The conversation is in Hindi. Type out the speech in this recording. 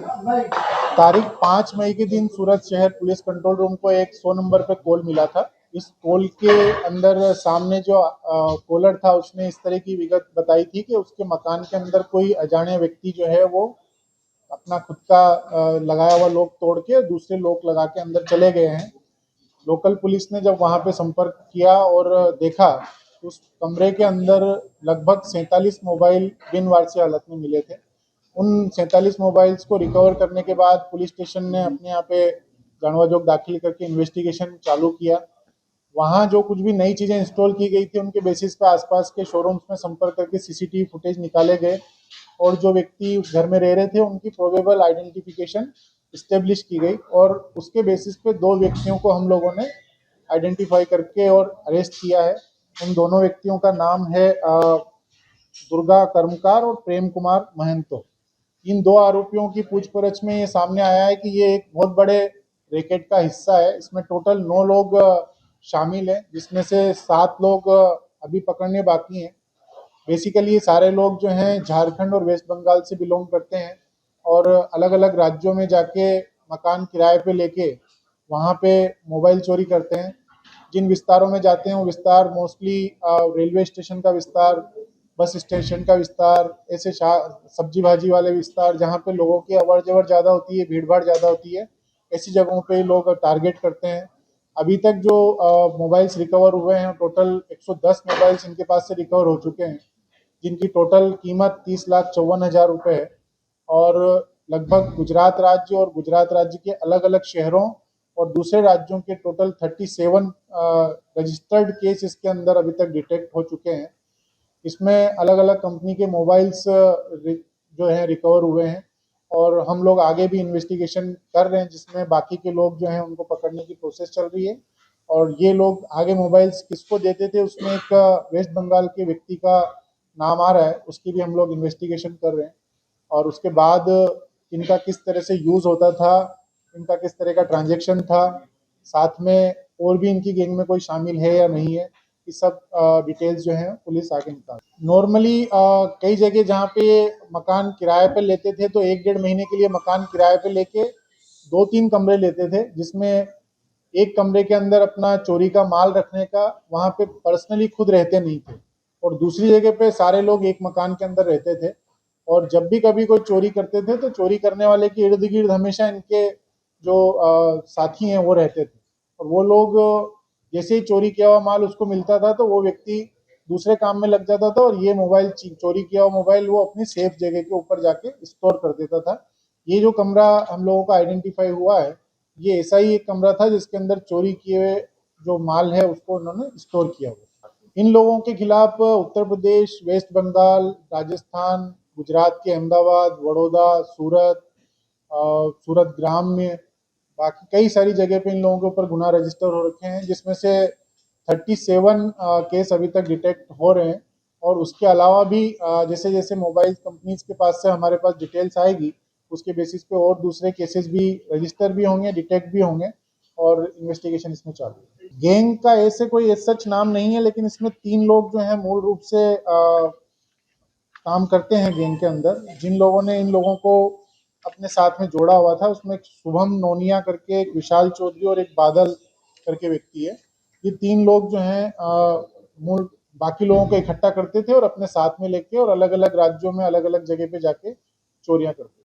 तारीख 5 मई के दिन सूरत शहर पुलिस कंट्रोल रूम को एक 100 नंबर पे कॉल मिला था। इस कॉल के अंदर सामने जो कॉलर था उसने इस तरह की विगत बताई थी कि उसके मकान के अंदर कोई अजाने व्यक्ति जो है वो अपना खुद का लगाया हुआ लॉक तोड़ के दूसरे लॉक लगा के अंदर चले गए हैं। लोकल पुलिस ने जब वहां पे संपर्क किया और देखा तो उस कमरे के अंदर लगभग 47 मोबाइल बिन वारसी हालत में मिले थे। उन 47 मोबाइल्स को रिकवर करने के बाद पुलिस स्टेशन ने अपने यहाँ पे गणवाजोग दाखिल करके इन्वेस्टिगेशन चालू किया। वहाँ जो कुछ भी नई चीज़ें इंस्टॉल की गई थी उनके बेसिस पे आसपास के शोरूम्स में संपर्क करके सीसीटीवी फुटेज निकाले गए और जो व्यक्ति उस घर में रह रहे थे उनकी प्रोबेबल आइडेंटिफिकेशन इस्टेब्लिश की गई और उसके बेसिस पे 2 व्यक्तियों को हम लोगों ने आइडेंटिफाई करके और अरेस्ट किया है। उन दोनों व्यक्तियों का नाम है दुर्गा कर्मकार और प्रेम कुमार महंतो। इन 2 आरोपियों की पूछपरछ में ये सामने आया है कि ये एक बहुत बड़े रैकेट का हिस्सा है। इसमें टोटल 9 लोग शामिल हैं, जिसमें से 7 लोग अभी पकड़ने बाकी हैं। बेसिकली ये सारे लोग जो हैं झारखंड और वेस्ट बंगाल से बिलोंग करते हैं और अलग अलग राज्यों में जाके मकान किराए पे लेके वहाँ पे मोबाइल चोरी करते हैं। जिन विस्तारों में जाते हैं वो विस्तार मोस्टली रेलवे स्टेशन का विस्तार, बस स्टेशन का विस्तार, ऐसे सब्जी भाजी वाले विस्तार जहाँ पे लोगों की अवर जवर ज़्यादा होती है, भीड़ भाड़ ज़्यादा होती है, ऐसी जगहों पे लोग टारगेट करते हैं। अभी तक जो मोबाइल्स रिकवर हुए हैं टोटल 110 मोबाइल्स इनके पास से रिकवर हो चुके हैं, जिनकी टोटल कीमत 30,54,000 रुपये है और लगभग गुजरात राज्य और गुजरात राज्य के अलग अलग शहरों और दूसरे राज्यों के टोटल 37 रजिस्टर्ड केस इसके अंदर अभी तक डिटेक्ट हो चुके हैं। इसमें अलग अलग कंपनी के मोबाइल्स जो हैं रिकवर हुए हैं और हम लोग आगे भी इन्वेस्टिगेशन कर रहे हैं, जिसमें बाकी के लोग जो हैं उनको पकड़ने की प्रोसेस चल रही है। और ये लोग आगे मोबाइल्स किसको देते थे उसमें एक वेस्ट बंगाल के व्यक्ति का नाम आ रहा है, उसकी भी हम लोग इन्वेस्टिगेशन कर रहे हैं और उसके बाद इनका किस तरह से यूज़ होता था, इनका किस तरह का ट्रांजैक्शन था, साथ में और भी इनकी गैंग में कोई शामिल है या नहीं है, ये सब डिटेल्स जो हैं पुलिस आगे निकाल। नॉर्मली कई जगह जहाँ पे मकान किराए पर लेते थे तो 1-1.5 महीने के लिए मकान किराए पे लेके 2-3 कमरे लेते थे, जिसमें एक कमरे के अंदर अपना चोरी का माल रखने का वहाँ पे पर्सनली खुद रहते नहीं थे और दूसरी जगह पे सारे लोग एक मकान के अंदर रहते थे और जब भी कभी कोई चोरी करते थे तो चोरी करने वाले के इर्द गिर्द हमेशा इनके जो साथी हैं वो रहते थे और वो लोग जैसे ही चोरी किया हुआ माल उसको मिलता था तो वो व्यक्ति दूसरे काम में लग जाता था और ये मोबाइल चोरी किया हुआ मोबाइल वो अपनी सेफ जगह के ऊपर जाके स्टोर कर देता था। ये जो कमरा हम लोगों का आइडेंटिफाई हुआ है ये ऐसा ही एक कमरा था जिसके अंदर चोरी किए हुए जो माल है उसको उन्होंने स्टोर किया हुआ। इन लोगों के खिलाफ उत्तर प्रदेश, वेस्ट बंगाल, राजस्थान, गुजरात के अहमदाबाद, बड़ौदा, सूरत, सूरत ग्राम्य, बाकी कई सारी जगह पे इन लोगों के ऊपर गुनाह रजिस्टर हो रखे हैं, जिसमें से 37 केस अभी तक डिटेक्ट हो रहे हैं और उसके अलावा भी जैसे जैसे मोबाइल कंपनीज के पास से हमारे पास डिटेल्स आएगी उसके बेसिस पे और दूसरे केसेस भी रजिस्टर भी होंगे, डिटेक्ट भी होंगे और इन्वेस्टिगेशन इसमें चालू है। गैंग का ऐसे कोई सच नाम नहीं है, लेकिन इसमें 3 लोग जो हैं मूल रूप से काम करते हैं गैंग के अंदर। जिन लोगों ने इन लोगों को अपने साथ में जोड़ा हुआ था उसमें एक शुभम नोनिया करके, एक विशाल चौधरी और एक बादल करके व्यक्ति है। ये 3 लोग जो हैं मूल बाकी लोगों को इकट्ठा करते थे और अपने साथ में लेके और अलग अलग राज्यों में अलग अलग जगह पे जाके चोरियां करते थे।